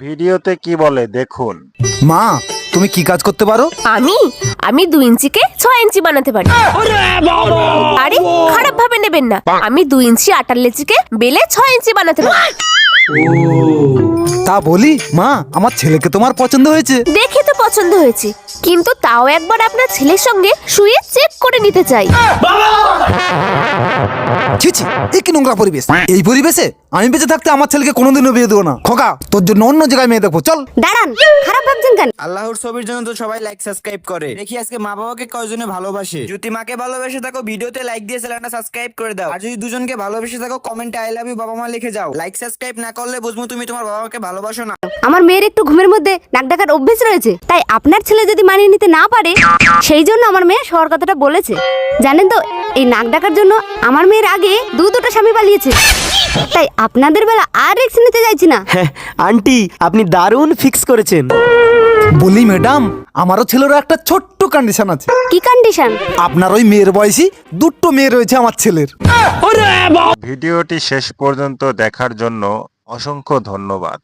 ভিডিওতে কি বলে দেখুন। মা তুমি কি কাজ করতে পারো? আমি 2 ইঞ্চিকে 6 ইঞ্চি বানাতে পারি। আরে খারাপ ভাবে নেবেন না, আমি 2 ইঞ্চি আটার লেচিকে বেলে 6 ইঞ্চি বানাতে পারি। তা বলি মা, আমার ছেলেকে তোমার পছন্দ হয়েছে। দেখে তো পছন্দ হয়েছে, কিন্তু তাও একবার আপনার ছেলের সঙ্গে শুয়ে চেক করে নিতে চাই। ছি ছি, এ কি নোংরা পরিবেশ! এই পরিবেশে আমি বেঁচে থাকতে আমার ছেলেকে কোনোদিনও বিয়ে দেবো না। খোকা, তোর জন্য অন্য জায়গায় মেয়ে দেখবো, চল। দাঁড়ান, খারাপ ভাবছেন কেন? আল্লাহর ছবির জন্য তো সবাই লাইক সাবস্ক্রাইব করে। দেখি আজকে মা বাবাকে কয়জনে ভালোবাসে। যদি মাকে ভালোবেসে থাকো ভিডিওতে লাইক দিয়ে চ্যানেলটা সাবস্ক্রাইব করে দাও। আর যদি দুজনকে ভালোবেসে থাকো কমেন্টে আই লাভ ইউ বাবা মা লিখে যাও। লাইক সাবস্ক্রাইব না করলে বুঝবো তুমি তোমার বাবা মাকে ভালোবাসো না। আমার মেয়ের একটু ঘুমের মধ্যে নাক ডাকার অভ্যেস রয়েছে, তাই আপনার ছেলে যদি মানিয়ে নিতে না পারে সেই জন্য আমার মেয়ে শহর কথাটা বলেছে। জানেন তো, এই নাক ডাকার জন্য আমার মেয়ের আগে দুটো স্বামী পালিয়েছে। তাই আপনাদের বেলা আর রিস্ক নিতে চাইছি না। আন্টি আপনি দারুণ ফিক্স করেছেন। বলি ম্যাডাম, আমারও ছেলেরও একটা ছোট্ট কন্ডিশন আছে। কি কন্ডিশন? আপনার ওই মেয়ের বয়সী দুটো মেয়ে রয়েছে আমার ছেলের। ভিডিওটি শেষ পর্যন্ত দেখার জন্য অসংখ্য ধন্যবাদ।